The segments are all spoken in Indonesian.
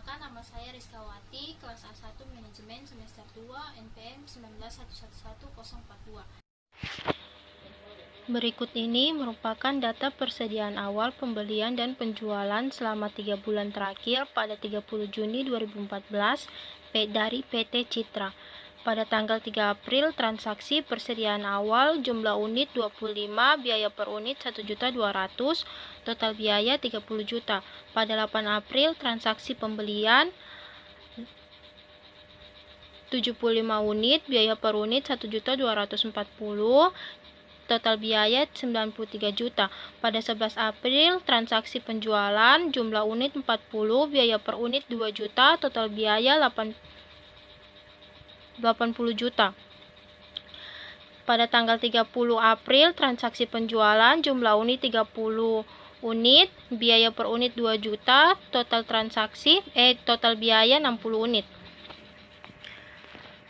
Perkenalkan, nama saya Rizkawati, kelas A1 Manajemen semester 2, NPM 19111042. Berikut ini merupakan data persediaan awal pembelian dan penjualan selama 3 bulan terakhir pada 30 Juni 2014 dari PT Citra. Pada tanggal 3 April, transaksi persediaan awal jumlah unit 25, biaya per unit 1.200.000, total biaya 30 juta. Pada 8 April, transaksi pembelian 75 unit, biaya per unit 1.240.000, total biaya 93 juta. Pada 11 April, transaksi penjualan jumlah unit 40, biaya per unit 2 juta, total biaya 80 juta. Pada tanggal 30 April, transaksi penjualan jumlah unit 30 unit, biaya per unit 2 juta, total biaya 60 unit.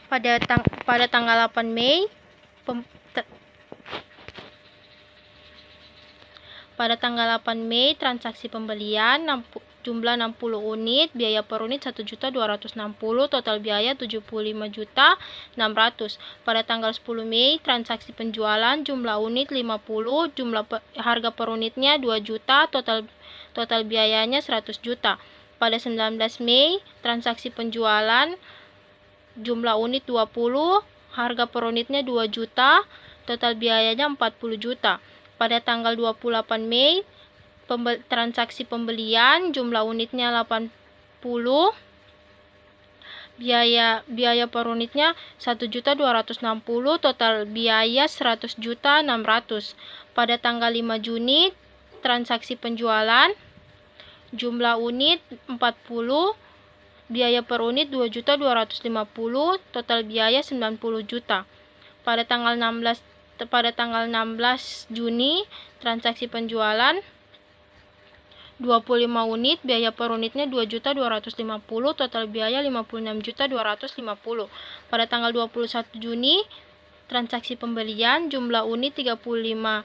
Pada tanggal 8 Mei, transaksi pembelian jumlah 60 unit, biaya per unit 1.260.000, total biaya 75.600.000. Pada tanggal 10 Mei, transaksi penjualan jumlah unit 50, harga per unitnya 2 juta, total biayanya 100 juta. Pada 19 Mei, transaksi penjualan jumlah unit 20, harga per unitnya 2 juta, total biayanya 40 juta. Pada tanggal 28 Mei, transaksi pembelian jumlah unitnya 80, biaya per unitnya 1.260.000, total biaya 100.600.000. Pada tanggal 5 Juni, transaksi penjualan jumlah unit 40, biaya per unit 2.250.000, total biaya 90 juta. Pada tanggal 16 Juni, transaksi penjualan 25 unit, biaya per unitnya 2.250.000, total biaya 56.250.000. Pada tanggal 21 Juni, transaksi pembelian jumlah unit 35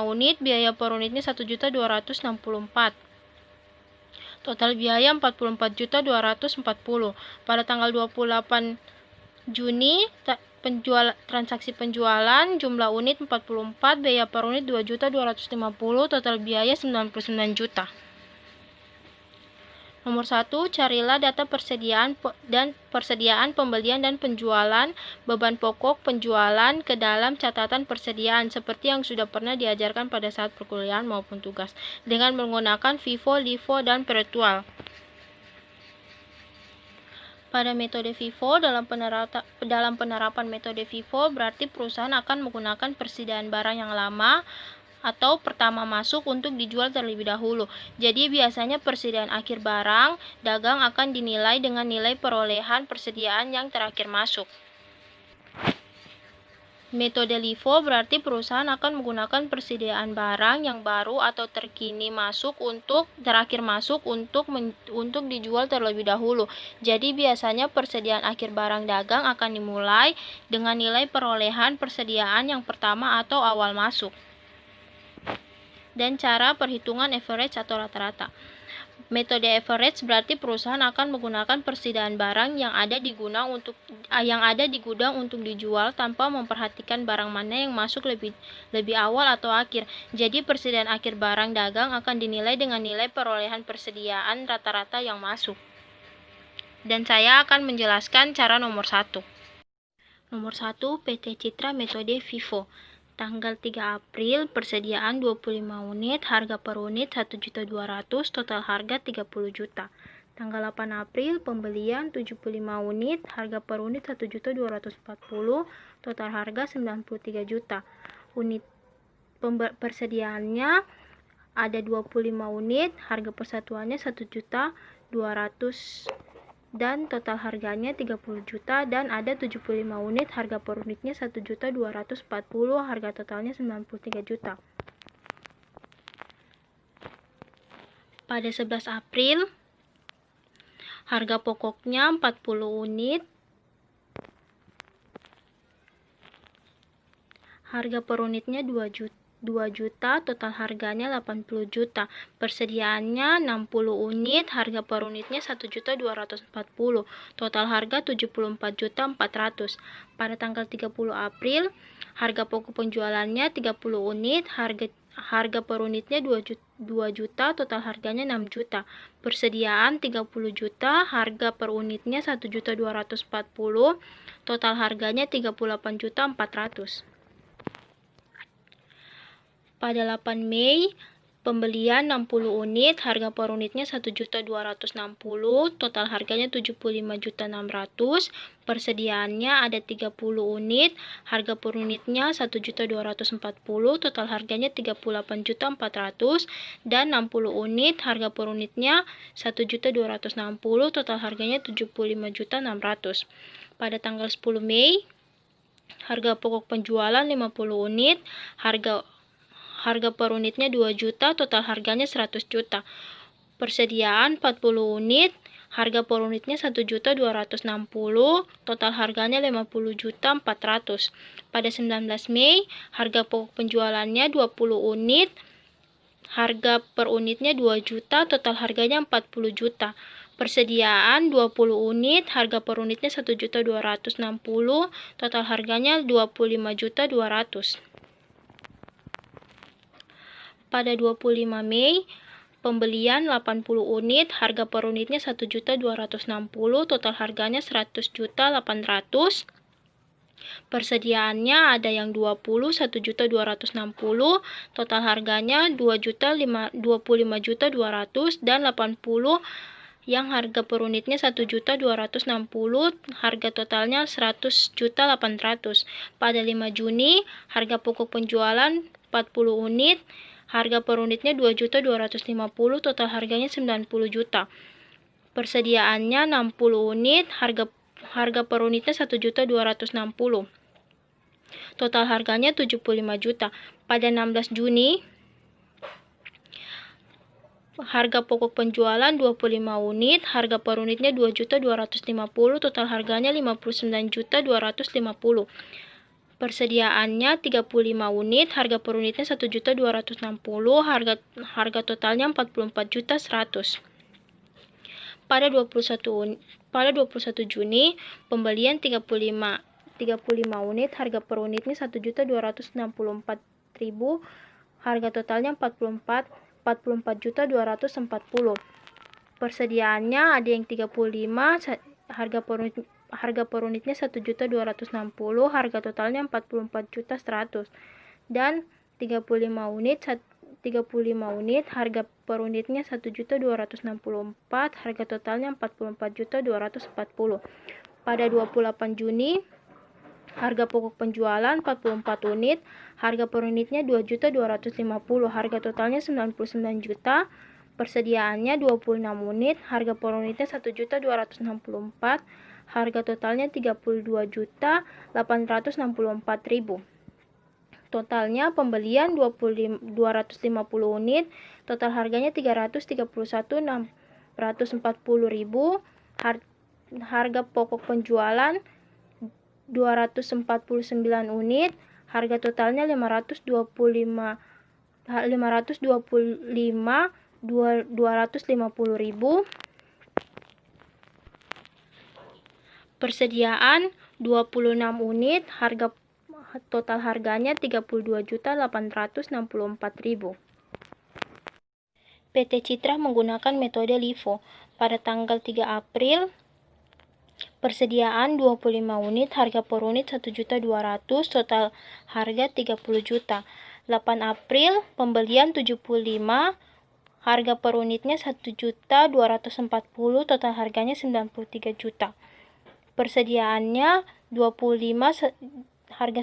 unit, biaya per unitnya 1.264.000, total biaya 44.240.000. Pada tanggal 28 Juni, transaksi penjualan jumlah unit 44, biaya per unit 2.250.000, total biaya 99 juta. Nomor 1, carilah data persediaan pembelian dan penjualan beban pokok penjualan ke dalam catatan persediaan seperti yang sudah pernah diajarkan pada saat perkuliahan maupun tugas dengan menggunakan FIFO, LIFO, dan virtual. Pada metode FIFO, dalam penerapan metode FIFO berarti perusahaan akan menggunakan persediaan barang yang lama atau pertama masuk untuk dijual terlebih dahulu. Jadi biasanya persediaan akhir barang dagang akan dinilai dengan nilai perolehan persediaan yang terakhir masuk. Metode LIFO berarti perusahaan akan menggunakan persediaan barang yang baru atau terakhir masuk untuk dijual terlebih dahulu. Jadi biasanya persediaan akhir barang dagang akan dimulai dengan nilai perolehan persediaan yang pertama atau awal masuk. Dan cara perhitungan average atau rata-rata. Metode average berarti perusahaan akan menggunakan persediaan barang yang ada di gudang untuk dijual tanpa memperhatikan barang mana yang masuk lebih awal atau akhir. Jadi persediaan akhir barang dagang akan dinilai dengan nilai perolehan persediaan rata-rata yang masuk. Dan saya akan menjelaskan cara nomor 1. Nomor 1, PT Citra metode FIFO. Tanggal 3 April, persediaan 25 unit, harga per unit 1.200.000, total harga 30 juta. Tanggal 8 April, pembelian 75 unit, harga per unit 1.240.000, total harga 93 juta. Unit persediaannya ada 25 unit, harga persatuannya 1.200.000 dan total harganya 30 juta, dan ada 75 unit, harga per unitnya 1.240.000, harga totalnya 93 juta. Pada 11 April, harga pokoknya 40 unit, harga per unitnya 2 juta. 2 juta, total harganya 80 juta. Persediaannya 60 unit, harga per unitnya 1.240.000. Total harga 74.400.000. Pada tanggal 30 April, harga pokok penjualannya 30 unit, harga per unitnya 2 juta, total harganya 6 juta. Persediaan 30 juta, harga per unitnya 1.240.000, total harganya 38.400.000. Pada 8 Mei, pembelian 60 unit, harga per unitnya 1.260.000, total harganya 75.600.000. Persediaannya ada 30 unit, harga per unitnya 1.240.000, total harganya 38.400.000, dan 60 unit, harga per unitnya 1.260.000, total harganya 75.600.000. Pada tanggal 10 Mei, harga pokok penjualan 50 unit, harga per unitnya 2 juta, total harganya 100 juta. Persediaan 40 unit, harga per unitnya 1.260.000, total harganya 50.400.000. Pada 19 Mei, harga pokok penjualannya 20 unit, harga per unitnya 2 juta, total harganya 40 juta. Persediaan 20 unit, harga per unitnya 1.260.000, total harganya 25.200.000. Pada 25 Mei, pembelian 80 unit, harga per unitnya 1.260.000, total harganya 100.800.000. Persediaannya ada yang 20, 1.260.000, total harganya 25.200.000, dan 80 yang harga per unitnya 1.260.000, harga totalnya 100.800.000. Pada 5 Juni, harga pokok penjualan 40 unit, harga per unitnya 2.250.000, total harganya 90 juta. Persediaannya 60 unit, harga per unitnya 1.260.000. Total harganya 75 juta. Pada 16 Juni, harga pokok penjualan 25 unit, harga per unitnya 2.250.000, total harganya 59.250.000. Persediaannya 35 unit, harga per unitnya 1.260.000, harga totalnya 44.100.000. Pada 21 Juni, pembelian 35 unit, harga per unitnya 1.264.000, harga totalnya 44.240.000. Persediaannya ada yang 35, harga per unitnya 1.260.000, harga totalnya 44.100.000, dan 35 unit, harga per unitnya 1.264.000, harga totalnya 44.240.000. Pada 28 Juni, harga pokok penjualan 44 unit, harga per unitnya 2.250.000, harga totalnya 99 juta. Persediaannya 26 unit, harga per unitnya 1.264.000, harga totalnya 32.864.000. Totalnya pembelian 250 unit, total harganya 331.640.000, harga pokok penjualan 249 unit, harga totalnya 250.000. Persediaan 26 unit, harga total harganya 32.864.000. PT Citra menggunakan metode LIFO. Pada tanggal 3 April, persediaan 25 unit, harga per unit 1.200.000, total harga 30 juta. 8 April, pembelian 75, harga per unitnya 1.240.000, total harganya 93 juta. Persediaannya 25, harga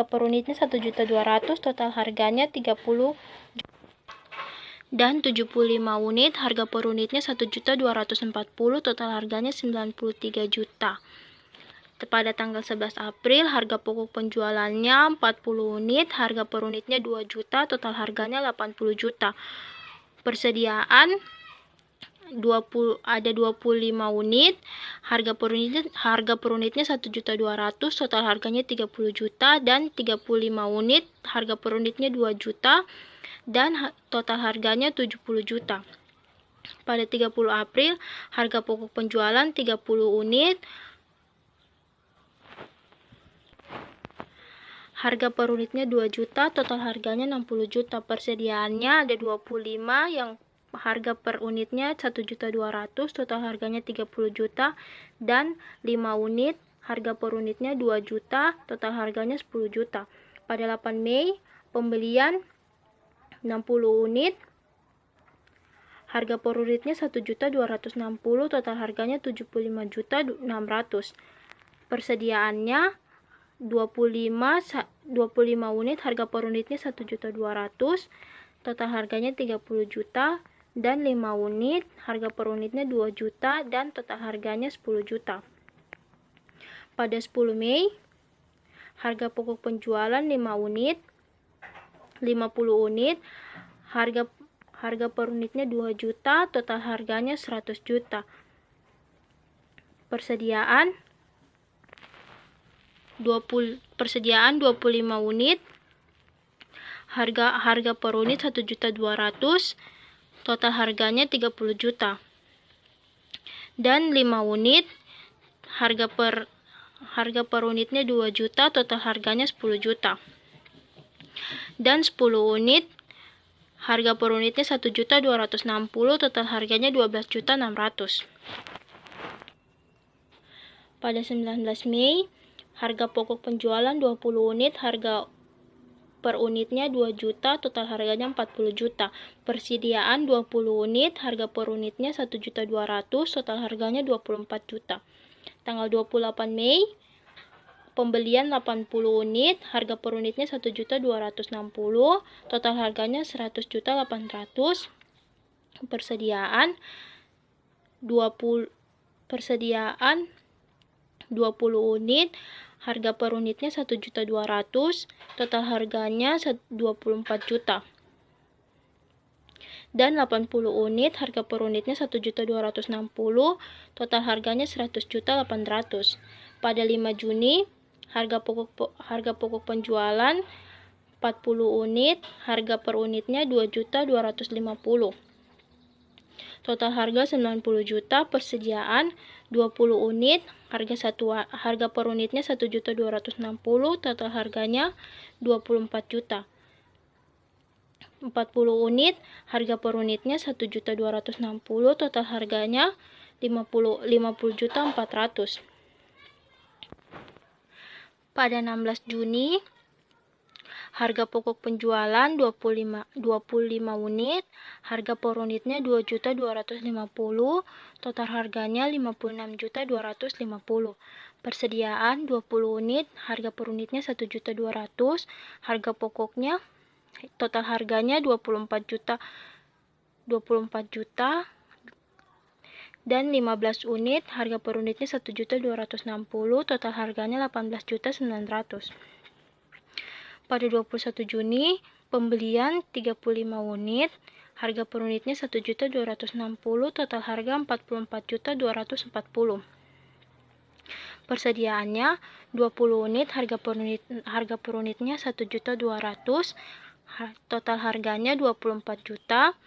per unitnya 1.200.000, total harganya 30 juta. Dan 75 unit, harga per unitnya 1.240.000, total harganya 93 juta. Pada tanggal 11 April, harga pokok penjualannya 40 unit, harga per unitnya 2 juta, total harganya 80 juta. Persediaan ada 25 unit, harga per unitnya 1.200.000, total harganya 30 juta, dan 35 unit, harga per unitnya 2 juta, dan total harganya 70 juta. Pada 30 April, harga pokok penjualan 30 unit, harga per unitnya 2 juta, total harganya 60 juta. Persediaannya ada 25 yang harga per unitnya 1.200.000, total harganya 30 juta, dan 5 unit, harga per unitnya 2 juta, total harganya 10 juta. Pada 8 Mei, pembelian 60 unit, harga per unitnya 1.260.000, total harganya 75.600.000. Persediaannya 25 unit, harga per unitnya 1.200.000, total harganya 30 juta, dan 5 unit, harga per unitnya 2 juta, dan total harganya 10 juta. Pada 10 Mei, harga pokok penjualan 5 unit, 50 unit, harga per unitnya 2 juta, total harganya 100 juta. Persediaan 25 unit, harga per unit 1.200.000, total harganya 30 juta. Dan 5 unit, harga per unitnya 2 juta, total harganya 10 juta. Dan 10 unit, harga per unitnya 1.260.000, total harganya 12.600.000. Pada 19 Mei, harga pokok penjualan 20 unit, harga per unitnya 2 juta, total harganya 40 juta. Persediaan 20 unit, harga per unitnya 1.200.000, total harganya 24 juta. Tanggal 28 Mei, pembelian 80 unit, harga per unitnya 1.260.000, total harganya 100.800.000. Persediaan 20 unit, harga per unitnya 1.200.000, total harganya 24 juta. Dan 80 unit, harga per unitnya 1.260.000, total harganya 100.800.000. Pada 5 Juni, harga pokok penjualan 40 unit, harga per unitnya 2.250.000. Total harga 90 juta. Persediaan 20 unit, harga per unitnya 1.260.000, total harganya 24 juta. 40 unit, harga per unitnya 1.260.000, total harganya 50.400.000. Pada 16 Juni, harga pokok penjualan 25 unit, harga per unitnya 2.250.000, total harganya 56.250.000. Persediaan 20 unit, harga per unitnya 1.200.000, harga pokoknya total harganya 24 juta, dan 15 unit, harga per unitnya 1.260.000, total harganya 18.900.000. Pada 21 Juni, pembelian 35 unit, harga per unitnya 1.260.000, total harga 44.240.000. Persediaannya 20 unit, harga per unitnya 1.200.000, total harganya 24 juta,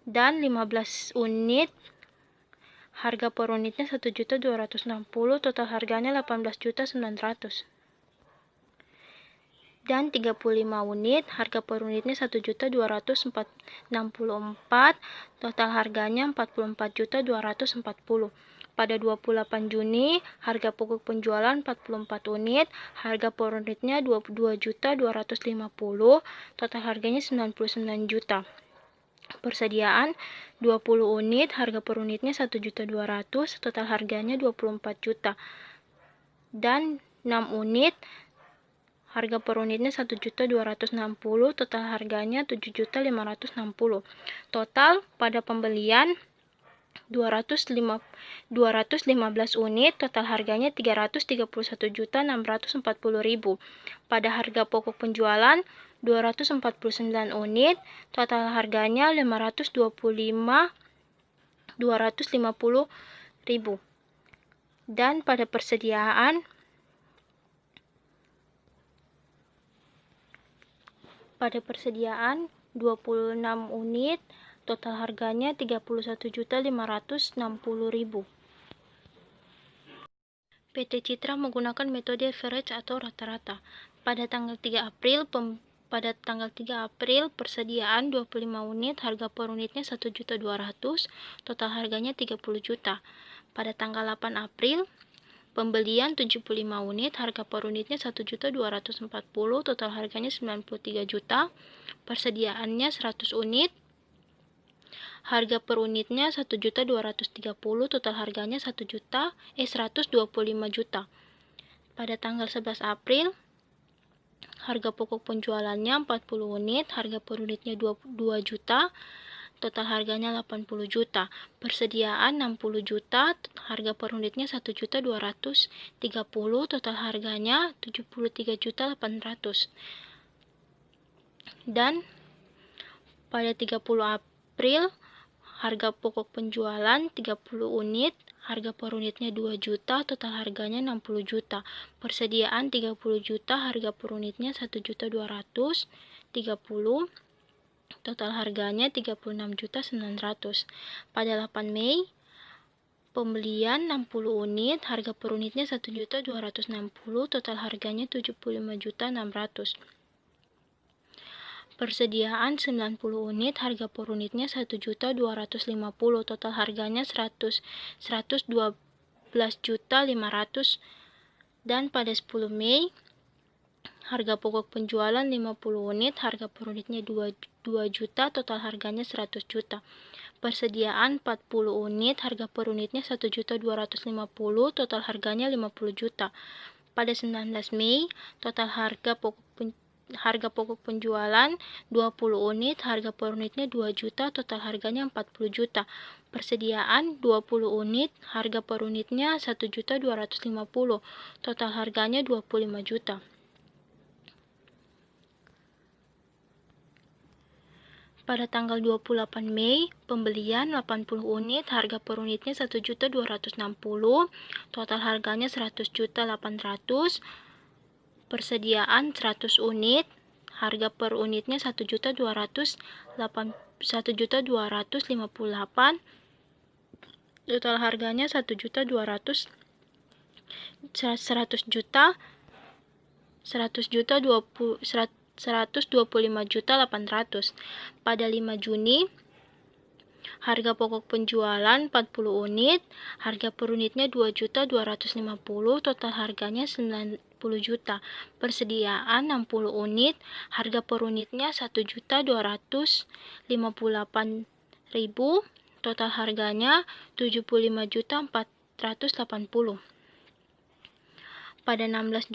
dan 15 unit, harga per unitnya 1.260.000, total harganya 18.900.000. Dan 35 unit, harga per unitnya 1.264.000, total harganya 44.240.000. Pada 28 Juni, harga pokok penjualan 44 unit, harga per unitnya 22.250.000, total harganya 99 juta. Persediaan 20 unit, harga per unitnya 1.200.000, total harganya 24 juta. Dan 6 unit, harga per unitnya 1.260.000, total harganya 7.560.000. Total pada pembelian 215 unit, total harganya 331.640.000. Pada harga pokok penjualan 249 unit, total harganya 525 250.000. Dan pada persediaan 26 unit, total harganya 31.560.000. PT Citra menggunakan metode average atau rata-rata. Pada tanggal 3 April persediaan 25 unit, harga per unitnya 1.200.000, total harganya 30 juta. Pada tanggal 8 April pembelian 75 unit, harga per unitnya 1.240.000, total harganya 93 juta. Persediaannya 100 unit, harga per unitnya 1.230.000, total harganya 125 juta. Pada tanggal 11 April harga pokok penjualannya 40 unit, harga per unitnya 2 juta, total harganya 80 juta. Persediaan 60 juta, harga per unitnya 1.230.000, total harganya 73.800.000. Dan pada 30 April harga pokok penjualan 30 unit, harga per unitnya 2 juta, total harganya 60 juta. Persediaan 30 juta, harga per unitnya 1.230.000, total harganya 36.900.000. Pada 8 Mei pembelian 60 unit, harga per unitnya 1.260.000, total harganya 75.600.000. Persediaan 90 unit, harga per unitnya 1.250.000, total harganya 112.500.000. Dan pada 10 Mei harga pokok penjualan 50 unit, harga per unitnya 2 juta, total harganya 100 juta. Persediaan 40 unit, harga per unitnya 1.250.000, total harganya 50 juta. Pada 19 Mei total harga pokok penjualan 20 unit, harga per unitnya 2 juta, total harganya 40 juta. Persediaan 20 unit, harga per unitnya 1.250.000, total harganya 25 juta. Pada tanggal 28 Mei, pembelian 80 unit, harga per unitnya 1.260.000, total harganya 100.800.000. Persediaan 100 unit, harga per unitnya 1.258.000, total harganya 1.200.000. Pada 5 Juni harga pokok penjualan 40 unit, harga per unitnya 2.250.000, total harganya 90 juta. Persediaan 60 unit, harga per unitnya 1.258.000, total harganya 75.480.000. Pada 16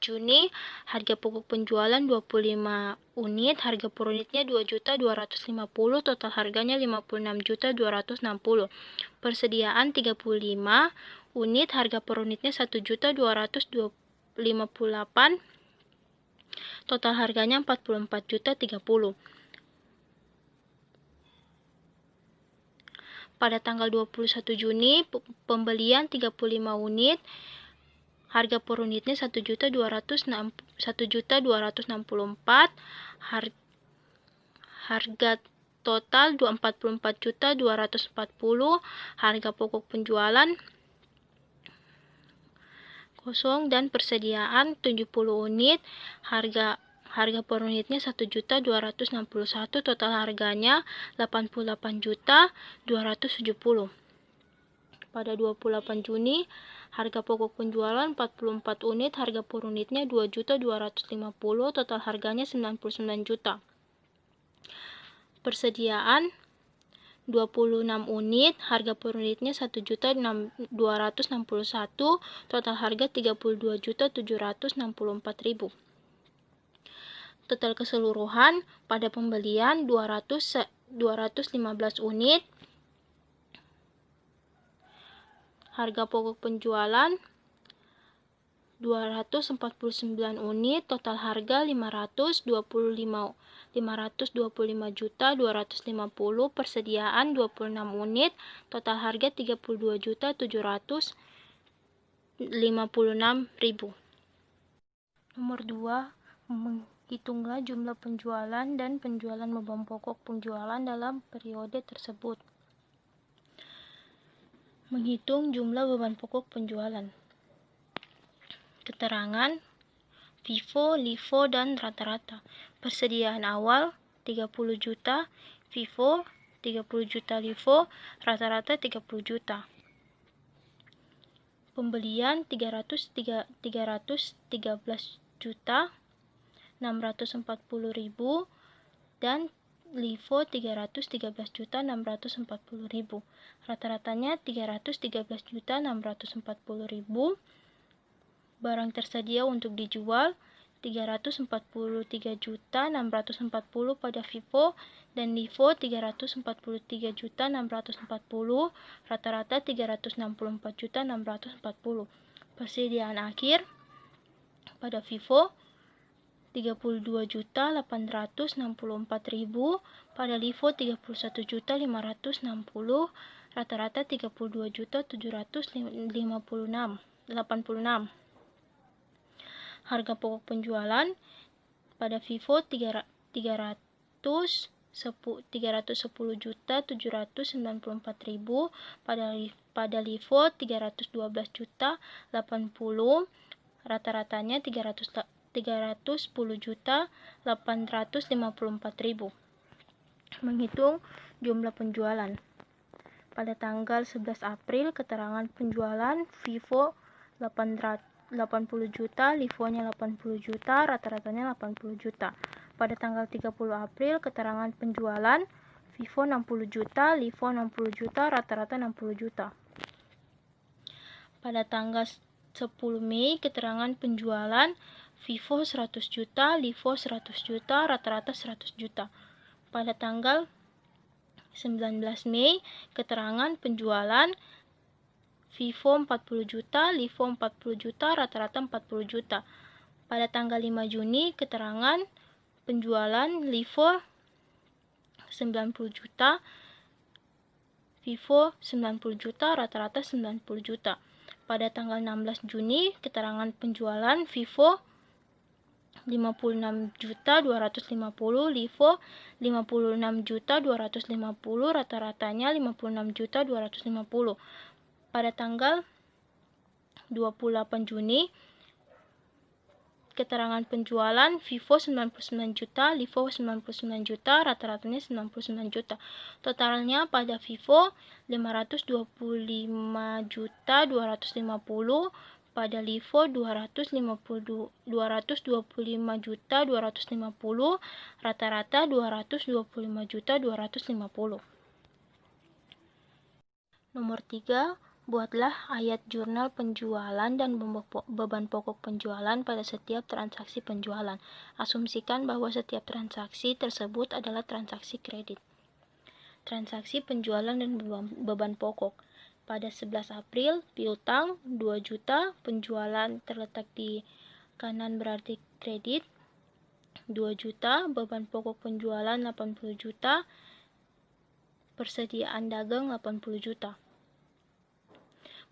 Juni harga pokok penjualan 25 unit, harga per unitnya 2.250.000, total harganya 56.260.000. Persediaan 35 unit, harga per unitnya 1.258.000, total harganya 44.030.000. Pada tanggal 21 Juni pembelian 35 unit, harga per unitnya 1.264.000, harga total 44.240.000, harga pokok penjualan kosong. Dan persediaan 70 unit, harga per unitnya 1.261.000, total harganya 88.270.000. Pada 28 Juni harga pokok penjualan 44 unit, harga per unitnya 2.250.000, total harganya 99 juta. Persediaan 26 unit, harga per unitnya 1.261.000, total harga 32.764.000. Total keseluruhan pada pembelian 215 unit, harga pokok penjualan 249 unit, total harga 525 525.250.000, persediaan 26 unit, total harga 32.756.000. Nomor 2, menghitunglah jumlah penjualan dan penjualan beban pokok penjualan dalam periode tersebut. Menghitung jumlah beban pokok penjualan. Keterangan FIFO, LIFO, dan rata-rata. Persediaan awal 30 juta, FIFO 30 juta, LIFO rata-rata 30 juta. Pembelian 313 juta 640.000 dan LIFO 313 juta 640.000. Rata-ratanya 313 juta 640.000. Barang tersedia untuk dijual 343 juta 640 pada FIFO dan LIFO 343 juta 640, rata-rata 364 juta 640. Persediaan akhir pada FIFO 32 juta 864.000, pada LIFO 31 juta 560, rata-rata 32 juta 786. Harga pokok penjualan pada FIFO 310 juta 794.000, pada LIFO 312 juta 80, rata-ratanya 310 juta 854.000. Menghitung jumlah penjualan. Pada tanggal 11 April, keterangan penjualan FIFO 80 juta, LIFO-nya 80 juta, rata-ratanya 80 juta. Pada tanggal 30 April, keterangan penjualan FIFO 60 juta, LIFO 60 juta, rata-rata 60 juta. Pada tanggal 10 Mei, keterangan penjualan FIFO 100 juta, LIFO 100 juta, rata-rata 100 juta. Pada tanggal 19 Mei, keterangan penjualan FIFO 40 juta, LIFO 40 juta, rata-rata 40 juta. Pada tanggal 5 Juni, keterangan penjualan LIFO 90 juta, FIFO 90 juta, rata-rata 90 juta. Pada tanggal 16 Juni, keterangan penjualan FIFO 56 juta 250, LIFO 56 juta 250, rata-ratanya 56 juta 250. Pada tanggal 28 Juni, keterangan penjualan FIFO 99 juta, LIFO 99 juta, rata-ratanya 99 juta. Totalnya pada FIFO 525 juta 250, pada LIFO 225 juta 250, rata-rata 225 juta 250. Nomor 3, buatlah ayat jurnal penjualan dan beban pokok penjualan pada setiap transaksi penjualan. Asumsikan bahwa setiap transaksi tersebut adalah transaksi kredit. Transaksi penjualan dan beban pokok. Pada 11 April, piutang 2 juta, penjualan terletak di kanan berarti kredit, 2 juta, beban pokok penjualan 80 juta, persediaan dagang 80 juta.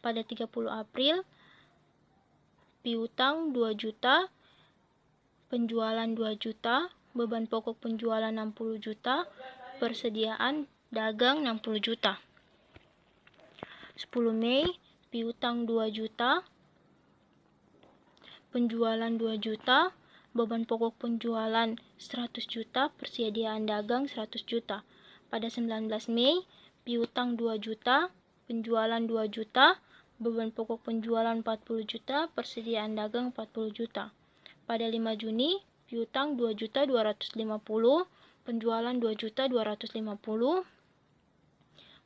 Pada 30 April, piutang 2 juta, penjualan 2 juta, beban pokok penjualan 60 juta, persediaan dagang 60 juta. 10 Mei, piutang 2 juta, penjualan 2 juta, beban pokok penjualan 100 juta, persediaan dagang 100 juta. Pada 19 Mei, piutang 2 juta, penjualan 2 juta, beban pokok penjualan 40 juta, persediaan dagang 40 juta. Pada 5 Juni, piutang 2 juta 250, penjualan 2 juta 250,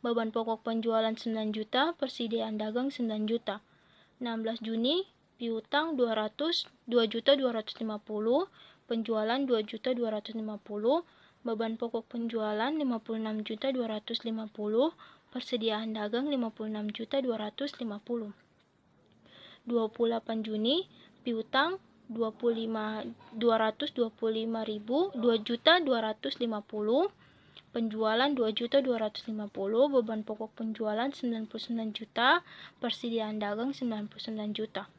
beban pokok penjualan 9 juta, persediaan dagang 9 juta. 16 Juni, piutang 2 juta 250, penjualan 2 juta 250, beban pokok penjualan 56 juta 250, persediaan dagang 56 juta 250. 28 Juni, piutang 2.250.000, penjualan 2.250.000, beban pokok penjualan 99 juta, persediaan dagang 99 juta.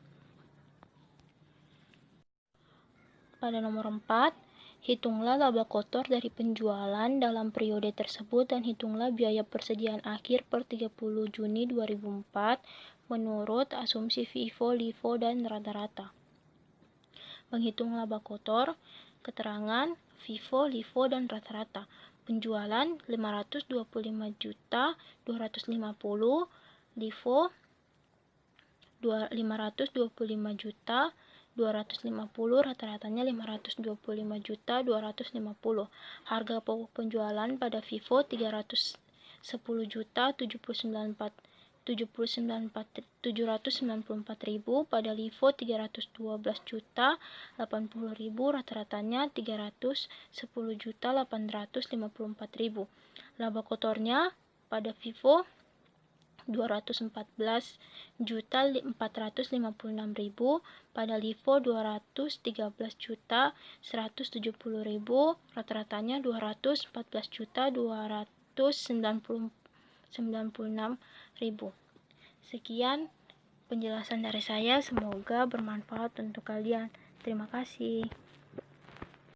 Pada nomor 4, hitunglah laba kotor dari penjualan dalam periode tersebut dan hitunglah biaya persediaan akhir per 30 Juni 2004 menurut asumsi FIFO, LIFO, dan rata-rata. Menghitung laba kotor, keterangan FIFO, LIFO, dan rata-rata. Penjualan 525 juta 250, LIFO 525 juta 250, rata-ratanya 525 juta 250. Harga pokok penjualan pada FIFO 310 juta 794.000, pada LIFO 312 juta 80.000, rata-ratanya 310 juta 854.000. Laba kotornya pada FIFO 214 juta 456.000, pada LIFO 213 juta 170.000, rata-ratanya 214 juta 296.000. Sekian penjelasan dari saya, semoga bermanfaat untuk kalian. Terima kasih.